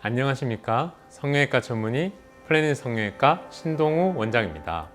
안녕하십니까? 성형외과 전문의 플래닛 성형외과 신동우 원장입니다.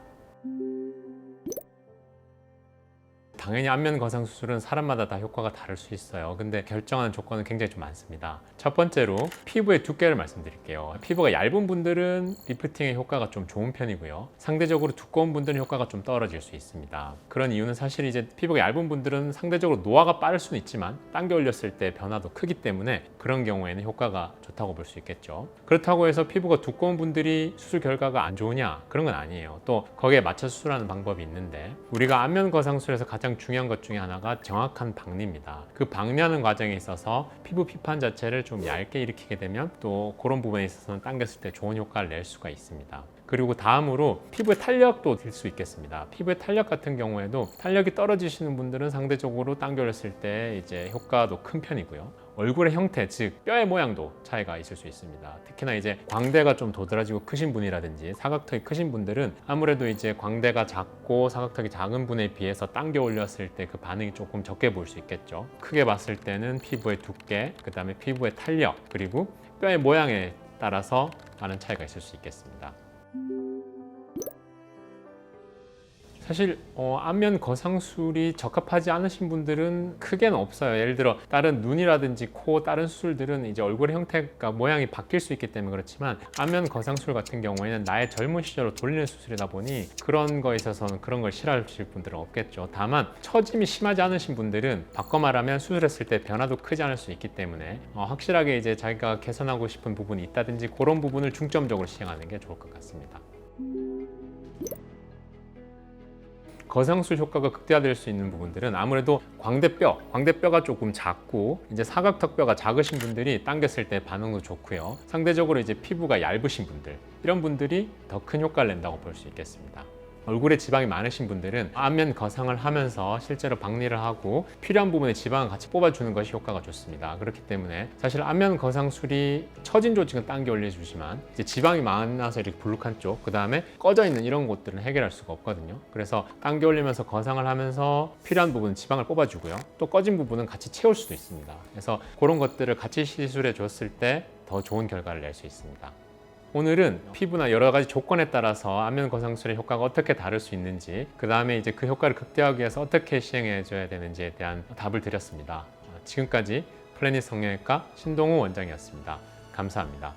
당연히 안면 거상 수술은 사람마다 다 효과가 다를 수 있어요. 근데 결정하는 조건은 굉장히 좀 많습니다. 첫 번째로 피부의 두께를 말씀드릴게요. 피부가 얇은 분들은 리프팅의 효과가 좀 좋은 편이고요. 상대적으로 두꺼운 분들은 효과가 좀 떨어질 수 있습니다. 그런 이유는 사실 이제 피부가 얇은 분들은 상대적으로 노화가 빠를 수는 있지만 당겨 올렸을 때 변화도 크기 때문에 그런 경우에는 효과가 좋다고 볼 수 있겠죠. 그렇다고 해서 피부가 두꺼운 분들이 수술 결과가 안 좋으냐? 그런 건 아니에요. 또 거기에 맞춰 수술하는 방법이 있는데, 우리가 안면 거상술에서 가장 중요한 것 중에 하나가 정확한 박리입니다. 그 박리하는 과정에 있어서 피부 피판 자체를 좀 얇게 일으키게 되면 또 그런 부분에 있어서는 당겼을 때 좋은 효과를 낼 수가 있습니다. 그리고 다음으로 피부의 탄력도 될 수 있겠습니다. 피부의 탄력 같은 경우에도 탄력이 떨어지시는 분들은 상대적으로 당겨올렸을 때 이제 효과도 큰 편이고요. 얼굴의 형태, 즉 뼈의 모양도 차이가 있을 수 있습니다. 특히나 이제 광대가 좀 도드라지고 크신 분이라든지 사각턱이 크신 분들은 아무래도 이제 광대가 작고 사각턱이 작은 분에 비해서 당겨 올렸을 때 그 반응이 조금 적게 보일 수 있겠죠. 크게 봤을 때는 피부의 두께, 그 다음에 피부의 탄력, 그리고 뼈의 모양에 따라서 많은 차이가 있을 수 있겠습니다. 사실 안면 거상술이 적합하지 않으신 분들은 크게는 없어요. 예를 들어 다른 눈이라든지 코, 다른 수술들은 이제 얼굴의 형태가 모양이 바뀔 수 있기 때문에 그렇지만, 안면 거상술 같은 경우에는 나의 젊은 시절로 돌리는 수술이다 보니 그런 거에 있어서는 그런 걸 싫어하실 분들은 없겠죠. 다만 처짐이 심하지 않으신 분들은 바꿔 말하면 수술했을 때 변화도 크지 않을 수 있기 때문에 확실하게 이제 자기가 개선하고 싶은 부분이 있다든지 그런 부분을 중점적으로 시행하는 게 좋을 것 같습니다. 거상술 효과가 극대화될 수 있는 부분들은 아무래도 광대뼈가 조금 작고 이제 사각턱뼈가 작으신 분들이 당겼을 때 반응도 좋고요. 상대적으로 이제 피부가 얇으신 분들, 이런 분들이 더 큰 효과를 낸다고 볼 수 있겠습니다. 얼굴에 지방이 많으신 분들은 안면 거상을 하면서 실제로 박리를 하고 필요한 부분에 지방을 같이 뽑아주는 것이 효과가 좋습니다. 그렇기 때문에 사실 안면 거상술이 처진 조직은 당겨 올려주지만 이제 지방이 많아서 이렇게 불룩한 쪽, 그 다음에 꺼져 있는 이런 곳들은 해결할 수가 없거든요. 그래서 당겨 올리면서 거상을 하면서 필요한 부분은 지방을 뽑아주고요. 또 꺼진 부분은 같이 채울 수도 있습니다. 그래서 그런 것들을 같이 시술해 줬을 때 더 좋은 결과를 낼 수 있습니다. 오늘은 피부나 여러 가지 조건에 따라서 안면 거상술의 효과가 어떻게 다를 수 있는지, 그 다음에 이제 그 효과를 극대화하기 위해서 어떻게 시행해 줘야 되는지에 대한 답을 드렸습니다. 지금까지 플래닛 성형외과 신동우 원장이었습니다. 감사합니다.